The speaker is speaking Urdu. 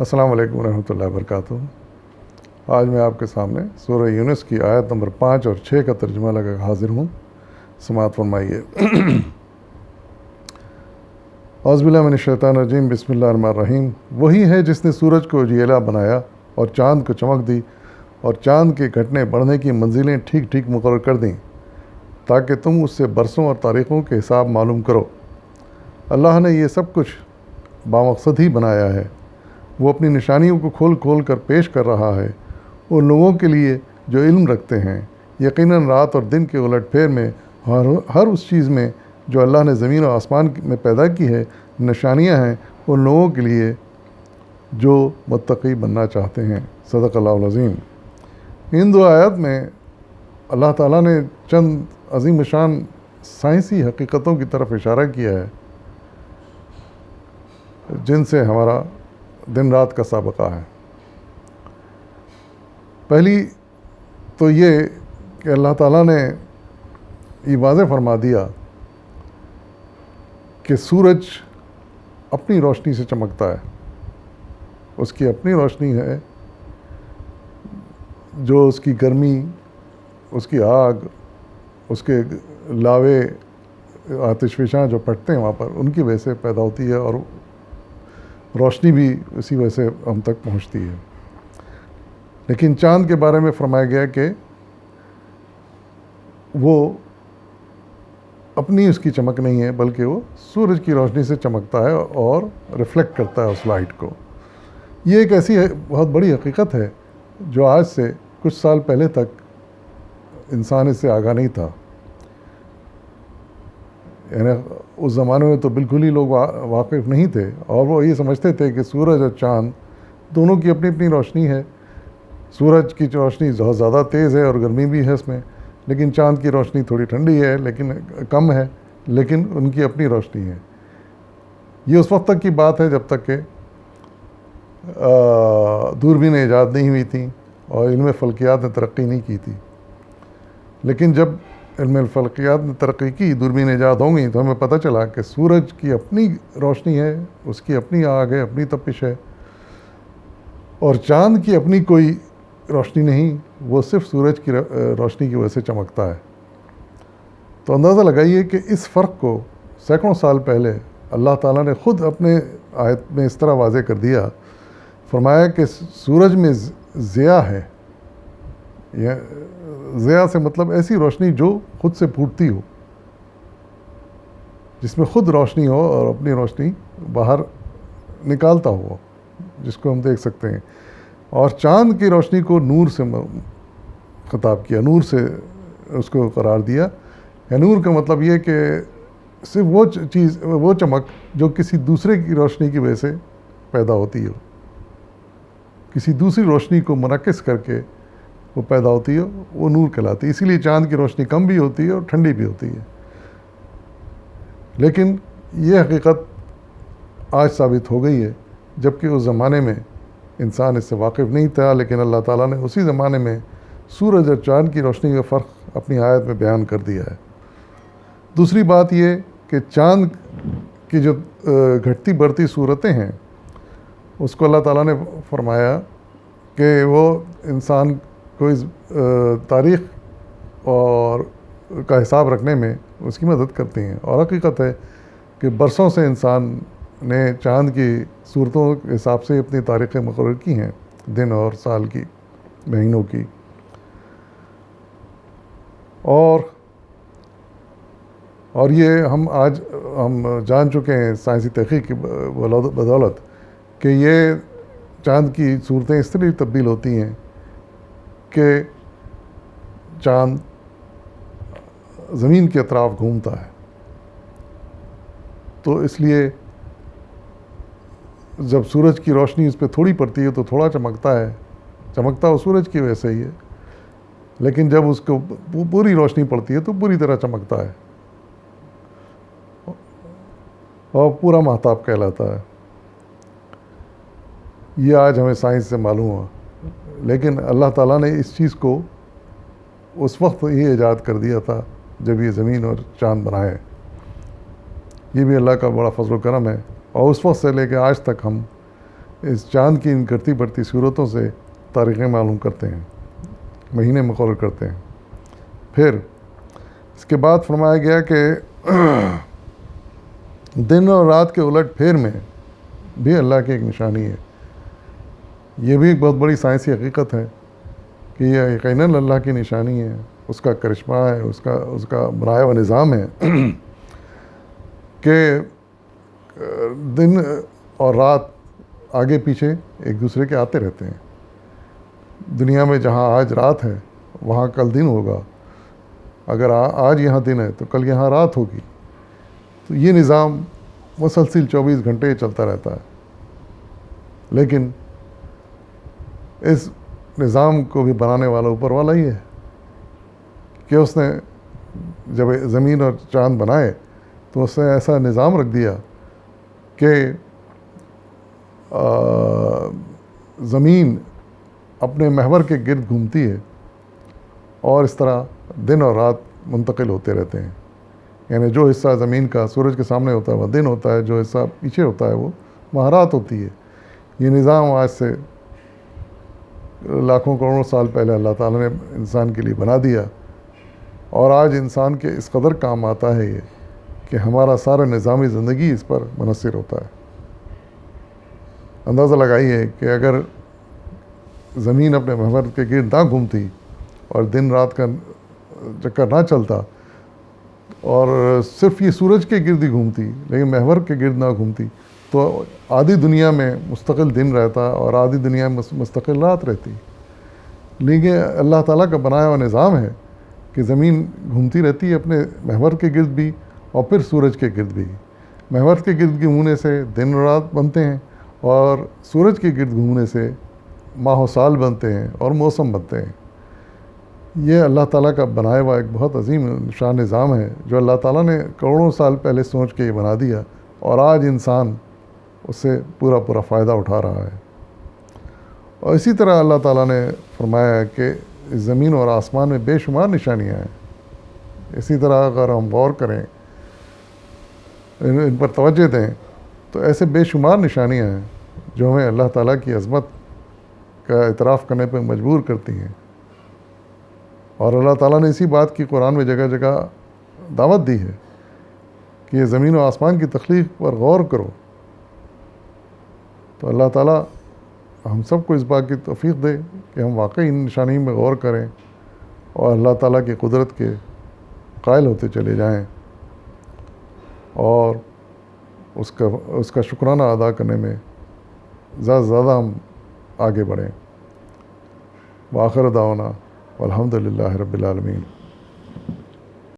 السلام علیکم ورحمۃ اللہ وبرکاتہ۔ آج میں آپ کے سامنے سورہ یونس کی آیت نمبر 5 اور 6 کا ترجمہ لگا کر حاضر ہوں۔ سماعت فرمائیے۔ اعوذ باللہ من الشیطان الرجیم، بسم اللہ الرحمن الرحیم۔ وہی ہے جس نے سورج کو اجیلا بنایا اور چاند کو چمک دی اور چاند کے گھٹنے بڑھنے کی منزلیں ٹھیک ٹھیک مقرر کر دیں تاکہ تم اس سے برسوں اور تاریخوں کے حساب معلوم کرو۔ اللہ نے یہ سب کچھ بامقصد ہی بنایا ہے۔ وہ اپنی نشانیوں کو کھول کھول کر پیش کر رہا ہے ان لوگوں کے لیے جو علم رکھتے ہیں۔ یقیناً رات اور دن کے الٹ پھیر میں ہر اس چیز میں جو اللہ نے زمین و آسمان میں پیدا کی ہے نشانیاں ہیں ان لوگوں کے لیے جو متقی بننا چاہتے ہیں۔ صدق اللہ العظیم۔ ان دو آیات میں اللہ تعالیٰ نے چند عظیم شان سائنسی حقیقتوں کی طرف اشارہ کیا ہے جن سے ہمارا دن رات کا سابقہ ہے۔ پہلی تو یہ کہ اللہ تعالیٰ نے یہ واضح فرما دیا کہ سورج اپنی روشنی سے چمکتا ہے، اس کی اپنی روشنی ہے جو اس کی گرمی، اس کی آگ، اس کے لاوے آتش فشاں جو پھٹتے ہیں وہاں پر ان کی وجہ سے پیدا ہوتی ہے اور روشنی بھی اسی وجہ سے ہم تک پہنچتی ہے۔ لیکن چاند کے بارے میں فرمایا گیا کہ وہ اپنی اس کی چمک نہیں ہے بلکہ وہ سورج کی روشنی سے چمکتا ہے اور ریفلیکٹ کرتا ہے اس لائٹ کو۔ یہ ایک ایسی بہت بڑی حقیقت ہے جو آج سے کچھ سال پہلے تک انسان اس سے آگاہ نہیں تھا۔ یعنی اس زمانے میں تو بالکل ہی لوگ واقف نہیں تھے اور وہ یہ سمجھتے تھے کہ سورج اور چاند دونوں کی اپنی اپنی روشنی ہے۔ سورج کی روشنی بہت زیادہ تیز ہے اور گرمی بھی ہے اس میں، لیکن چاند کی روشنی تھوڑی ٹھنڈی ہے لیکن کم ہے، لیکن ان کی اپنی روشنی ہے۔ یہ اس وقت تک کی بات ہے جب تک کہ دوربینیں ایجاد نہیں ہوئی تھیں اور علم فلکیات نے ترقی نہیں کی تھی۔ لیکن جب علم الفلکیات نے ترقی کی، دوربین ایجاد ہو گئی، تو ہمیں پتہ چلا کہ سورج کی اپنی روشنی ہے، اس کی اپنی آگ ہے، اپنی تپش ہے، اور چاند کی اپنی کوئی روشنی نہیں، وہ صرف سورج کی روشنی کی وجہ سے چمکتا ہے۔ تو اندازہ لگائیے کہ اس فرق کو سینکڑوں سال پہلے اللہ تعالیٰ نے خود اپنے آیت میں اس طرح واضح کر دیا، فرمایا کہ سورج میں ضیاء ہے۔ ضیاء سے مطلب ایسی روشنی جو خود سے پھوٹتی ہو، جس میں خود روشنی ہو اور اپنی روشنی باہر نکالتا ہو، جس کو ہم دیکھ سکتے ہیں۔ اور چاند کی روشنی کو نور سے خطاب کیا، نور سے اس کو قرار دیا۔ یا نور کا مطلب یہ کہ صرف وہ چیز، وہ چمک جو کسی دوسرے کی روشنی کی وجہ سے پیدا ہوتی ہو، کسی دوسری روشنی کو منعکس کر کے وہ پیدا ہوتی ہے، وہ نور کہلاتی ہے۔ اسی لیے چاند کی روشنی کم بھی ہوتی ہے اور ٹھنڈی بھی ہوتی ہے۔ لیکن یہ حقیقت آج ثابت ہو گئی ہے، جبکہ اس زمانے میں انسان اس سے واقف نہیں تھا، لیکن اللہ تعالیٰ نے اسی زمانے میں سورج اور چاند کی روشنی کا فرق اپنی آیت میں بیان کر دیا ہے۔ دوسری بات یہ کہ چاند کی جو گھٹتی بڑھتی صورتیں ہیں اس کو اللہ تعالیٰ نے فرمایا کہ وہ انسان کو اس تاریخ اور کا حساب رکھنے میں اس کی مدد کرتی ہیں، اور حقیقت ہے کہ برسوں سے انسان نے چاند کی صورتوں کے حساب سے اپنی تاریخیں مقرر کی ہیں، دن اور سال کی، مہینوں کی۔ اور یہ آج ہم جان چکے ہیں سائنسی تحقیق کی بدولت کہ یہ چاند کی صورتیں اس طرح تبدیل ہوتی ہیں کہ چاند زمین کے اطراف گھومتا ہے، تو اس لیے جب سورج کی روشنی اس پہ تھوڑی پڑتی ہے تو تھوڑا چمکتا ہے، چمکتا وہ سورج کی وجہ سے ہی ہے، لیکن جب اس کو پوری روشنی پڑتی ہے تو پوری طرح چمکتا ہے اور پورا ماہتاب کہلاتا ہے۔ یہ آج ہمیں سائنس سے معلوم ہوا، لیکن اللہ تعالیٰ نے اس چیز کو اس وقت ہی ایجاد کر دیا تھا جب یہ زمین اور چاند بنائے۔ یہ بھی اللہ کا بڑا فضل و کرم ہے، اور اس وقت سے لے کے آج تک ہم اس چاند کی ان گھٹتی بڑھتی صورتوں سے تاریخیں معلوم کرتے ہیں، مہینے مقرر کرتے ہیں۔ پھر اس کے بعد فرمایا گیا کہ دن اور رات کے الٹ پھیر میں بھی اللہ کی ایک نشانی ہے۔ یہ بھی ایک بہت بڑی سائنسی حقیقت ہے کہ یہ یقیناً اللہ کی نشانی ہے، اس کا کرشمہ ہے، اس کا بنایا ہوا نظام ہے کہ دن اور رات آگے پیچھے ایک دوسرے کے آتے رہتے ہیں۔ دنیا میں جہاں آج رات ہے وہاں کل دن ہوگا، اگر آج یہاں دن ہے تو کل یہاں رات ہوگی۔ تو یہ نظام مسلسل 24 گھنٹے چلتا رہتا ہے، لیکن اس نظام کو بھی بنانے والا اوپر والا ہی ہے کہ اس نے جب زمین اور چاند بنائے تو اس نے ایسا نظام رکھ دیا کہ زمین اپنے محور کے گرد گھومتی ہے اور اس طرح دن اور رات منتقل ہوتے رہتے ہیں۔ یعنی جو حصہ زمین کا سورج کے سامنے ہوتا ہے وہ دن ہوتا ہے، جو حصہ پیچھے ہوتا ہے وہ وہاں رات ہوتی ہے۔ یہ نظام آج سے لاکھوں کروڑوں سال پہلے اللہ تعالیٰ نے انسان کے لیے بنا دیا، اور آج انسان کے اس قدر کام آتا ہے یہ کہ ہمارا سارا نظامی زندگی اس پر منحصر ہوتا ہے۔ اندازہ لگائیے کہ اگر زمین اپنے محور کے گرد نہ گھومتی اور دن رات کا چکر نہ چلتا اور صرف یہ سورج کے گرد ہی گھومتی لیکن محور کے گرد نہ گھومتی، تو آدھی دنیا میں مستقل دن رہتا اور آدھی دنیا میں مستقل رات رہتی۔ لیکن اللہ تعالیٰ کا بنایا ہوا نظام ہے کہ زمین گھومتی رہتی ہے اپنے محور کے گرد بھی اور پھر سورج کے گرد بھی۔ محور کے گرد گھومنے سے دن اور رات بنتے ہیں، اور سورج کے گرد گھومنے سے ماہ و سال بنتے ہیں اور موسم بنتے ہیں۔ یہ اللہ تعالیٰ کا بنایا ہوا ایک بہت عظیم شان نظام ہے جو اللہ تعالیٰ نے کروڑوں سال پہلے سوچ کے یہ بنا دیا، اور آج انسان اس سے پورا فائدہ اٹھا رہا ہے۔ اور اسی طرح اللہ تعالیٰ نے فرمایا ہے کہ زمین اور آسمان میں بے شمار نشانیاں ہیں۔ اسی طرح اگر ہم غور کریں، ان پر توجہ دیں، تو ایسے بے شمار نشانیاں ہیں جو ہمیں اللہ تعالیٰ کی عظمت کا اعتراف کرنے پہ مجبور کرتی ہیں۔ اور اللہ تعالیٰ نے اسی بات کی قرآن میں جگہ جگہ دعوت دی ہے کہ یہ زمین و آسمان کی تخلیق پر غور کرو۔ تو اللہ تعالیٰ ہم سب کو اس بات کی توفیق دے کہ ہم واقعی ان نشانی میں غور کریں اور اللہ تعالیٰ کی قدرت کے قائل ہوتے چلے جائیں، اور اس کا شکرانہ ادا کرنے میں زیادہ سے زیادہ ہم آگے بڑھیں۔ وآخر دعوانا والحمد للہ رب العالمین۔